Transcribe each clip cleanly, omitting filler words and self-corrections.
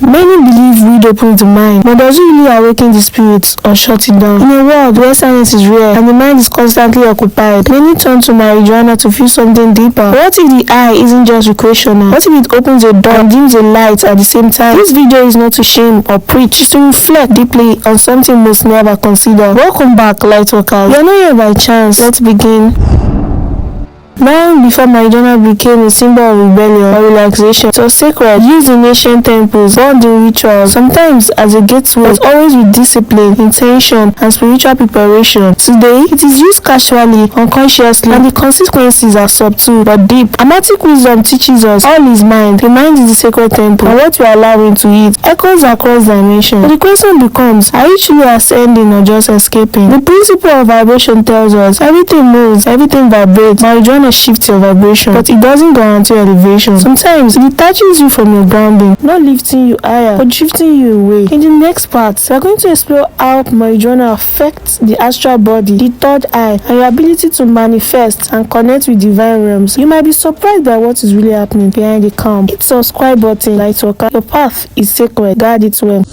Many believe weed opens the mind, but does it really awaken the spirits or shut it down? In a world where science is rare and the mind is constantly occupied, many turn to marijuana to feel something deeper. But what if the eye isn't just recreational? What if it opens a door and dims a light at the same time? This video is not to shame or preach, it's to reflect deeply on something most never considered. Welcome back, Lightworkers. We are not here by chance. Let's begin. Long before marijuana became a symbol of rebellion or relaxation, it was sacred, used in ancient temples, burned in rituals, sometimes as a gateway, but always with discipline, intention, and spiritual preparation. Today, it is used casually, unconsciously, and the consequences are subtle but deep. Hermetic wisdom teaches us all is mind. The mind is the sacred temple, and what we allow into it echoes across dimensions. But the question becomes, are you truly ascending or just escaping? The principle of vibration tells us everything moves, everything vibrates. Marijuana shifts your vibration, but it doesn't guarantee elevation. Sometimes it detaches you from your grounding, not lifting you higher, but drifting you away. In the next part, we are going to explore how marijuana affects the astral body, the third eye, and your ability to manifest and connect with divine realms. You might be surprised by what is really happening behind the calm. Hit subscribe button, Lightworker. Your path is sacred. Guard it well.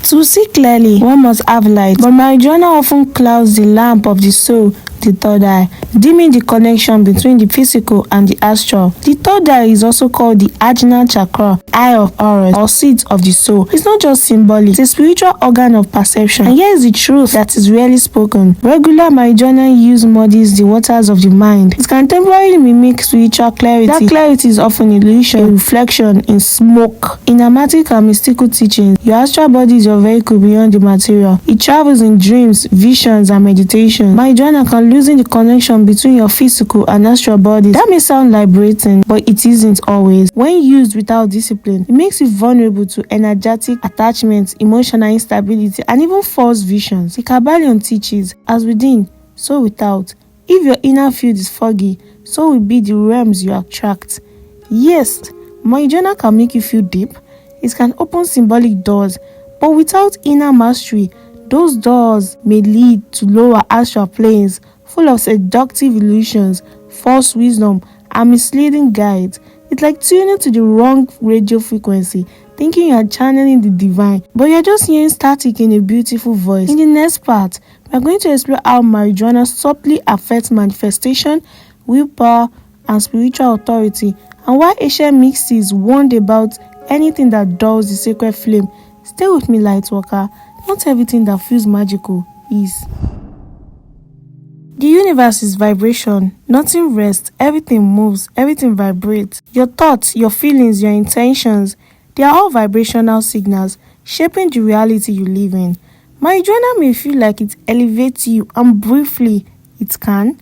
To see clearly, one must have light, but marijuana often clouds the lamp of the soul, the third eye, dimming the connection between the physical and the astral. The third eye is also called the ajna chakra, eye of Horus, or seat of the soul. It's not just symbolic, it's a spiritual organ of perception. And here is the truth that is rarely spoken. Regular marijuana use muddies the waters of the mind. It can temporarily mimic spiritual clarity. That clarity is often illusion, a reflection in smoke. In hermetic and mystical teachings, your astral body is your vehicle beyond the material. It travels in dreams, visions, and meditation. Marijuana can losing the connection between your physical and astral bodies. That may sound liberating, but it isn't always. When used without discipline, it makes you vulnerable to energetic attachments, emotional instability, and even false visions. The Kabbalion teaches, as within, so without. If your inner field is foggy, so will be the realms you attract. Yes, marijuana can make you feel deep. It can open symbolic doors, but without inner mastery, those doors may lead to lower astral planes, full of seductive illusions, false wisdom, and misleading guides. It's like tuning to the wrong radio frequency, thinking you are channeling the divine, but you're just hearing static in a beautiful voice. In the next part, we're going to explore how marijuana subtly affects manifestation, willpower, and spiritual authority, and why ancient mystics warned about anything that dulls the sacred flame. Stay with me, Lightworker. Not everything that feels magical is. The universe is vibration. Nothing rests. Everything moves. Everything vibrates. Your thoughts, your feelings, your intentions, they are all vibrational signals shaping the reality you live in. Marijuana may feel like it elevates you, and briefly it can,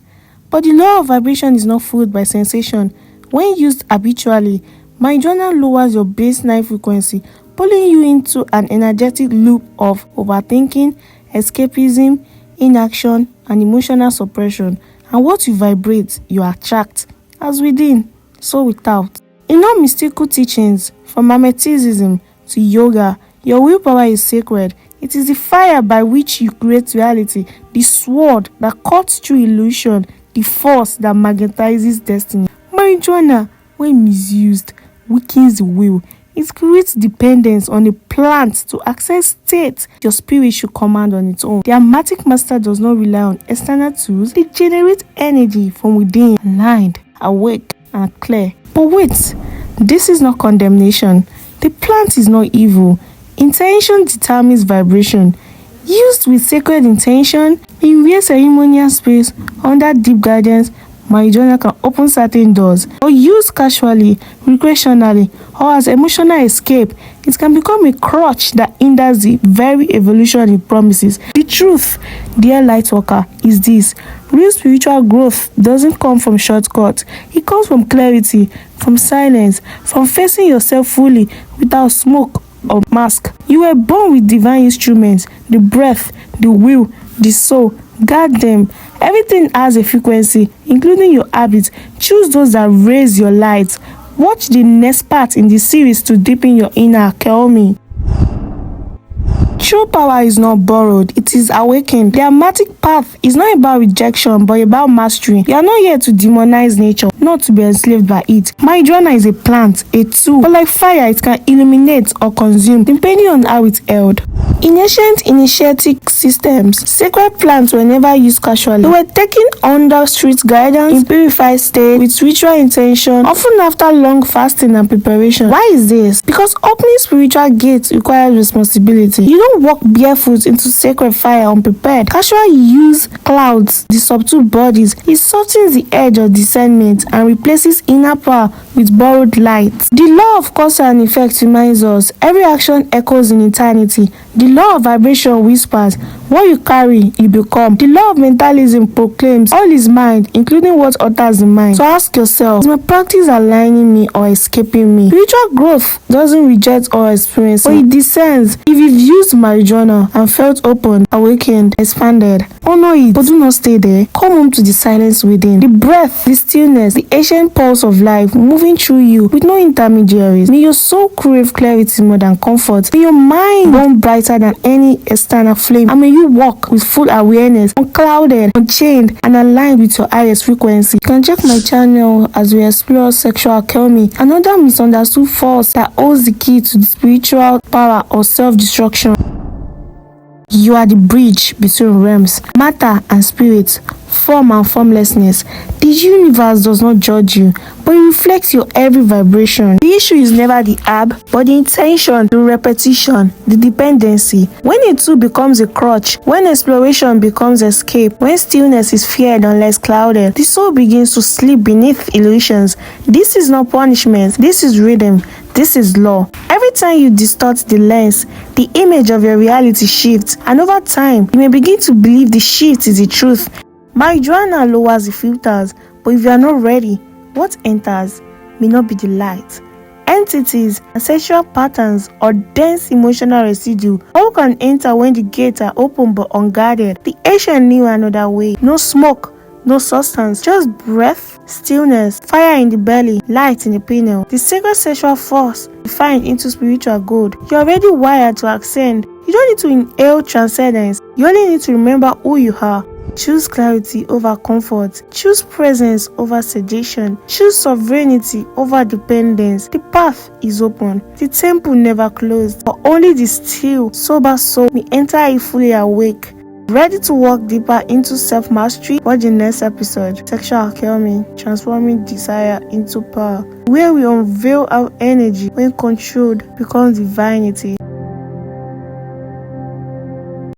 but the law of vibration is not fooled by sensation. When used habitually, marijuana lowers your baseline frequency, pulling you into an energetic loop of overthinking, escapism, inaction, and emotional suppression. And what you vibrate, you attract. As within, so without. In all mystical teachings, from mysticism to yoga, your willpower is sacred. It is the fire by which you create reality, the sword that cuts through illusion, the force that magnetizes destiny. Marijuana, when misused, weakens the will. It creates dependence on a plant to access states your spirit should command on its own. The hermetic master does not rely on external tools. They generate energy from within, aligned, awake, and clear. But wait, this is not condemnation. The plant is not evil. Intention determines vibration. Used with sacred intention, in rare ceremonial space, under deep guidance, marijuana can open certain doors. Or used casually, recreationally, or as emotional escape, it can become a crutch that hinders the very evolution it promises. The truth, dear Lightworker, is this. Real spiritual growth doesn't come from shortcuts. It comes from clarity, from silence, from facing yourself fully without smoke or mask. You were born with divine instruments, the breath, the will, the soul. Guard them. Everything has a frequency, including your habits. Choose those that raise your light. Watch the next part in the series to deepen your inner alchemy. True power is not borrowed, it is awakened. The Hermetic path is not about rejection, but about mastery. You are not here to demonize nature, not to be enslaved by it. Marijuana is a plant, a tool, but like fire, it can illuminate or consume, depending on how it's held. In ancient initiatic systems, sacred plants were never used casually. They were taken under strict guidance in purified state with ritual intention, often after long fasting and preparation. Why is this? Because opening spiritual gates requires responsibility. You don't walk barefoot into sacred fire unprepared. Casual use clouds the subtle bodies. It softens the edge of discernment and replaces inner power with borrowed light. The law of cause and effect reminds us every action echoes in eternity. The law of vibration whispers, what you carry, you become. The law of mentalism proclaims all is mind, including what utters the mind. So ask yourself, is my practice aligning me or escaping me? Spiritual growth doesn't reject or experience, but it descends. If you've used marijuana and felt open, awakened, expanded, honor it, but do not stay there. Come home to the silence within. The breath, the stillness, the ancient pulse of life moving through you with no intermediaries. May your soul crave clarity more than comfort. May your mind burn brighter than any external flame. And may you walk with full awareness, unclouded, unchained, and aligned with your highest frequency. You can check my channel as we explore sexual alchemy, another misunderstood force that holds the key to the spiritual power or self-destruction. You are the bridge between realms, matter and spirit, form and formlessness. The universe does not judge you, but it reflects your every vibration. The issue is never the herb, but the intention, the repetition, the dependency. When a tool becomes a crutch, when exploration becomes escape, when stillness is feared unless clouded, the soul begins to sleep beneath illusions. This is not punishment, this is rhythm. This is law. Every time you distort the lens, the image of your reality shifts, and over time, you may begin to believe the shift is the truth. Marijuana lowers the filters, but if you are not ready, what enters may not be the light. Entities, ancestral patterns, or dense emotional residue all can enter when the gates are open but unguarded. The ancient knew another way. No smoke, no substance, just breath, stillness, fire in the belly, light in the pineal. The sacred sexual force refined into spiritual gold. You're already wired to ascend. You don't need to inhale transcendence. You only need to remember who you are. Choose clarity over comfort. Choose presence over sedation. Choose sovereignty over dependence. The path is open. The temple never closed. But only the still, sober soul may enter it fully awake. Ready to walk deeper into self-mastery? Watch the next episode, Sexual Alchemy, Transforming Desire into Power, where we unveil how energy, when controlled, becomes divinity.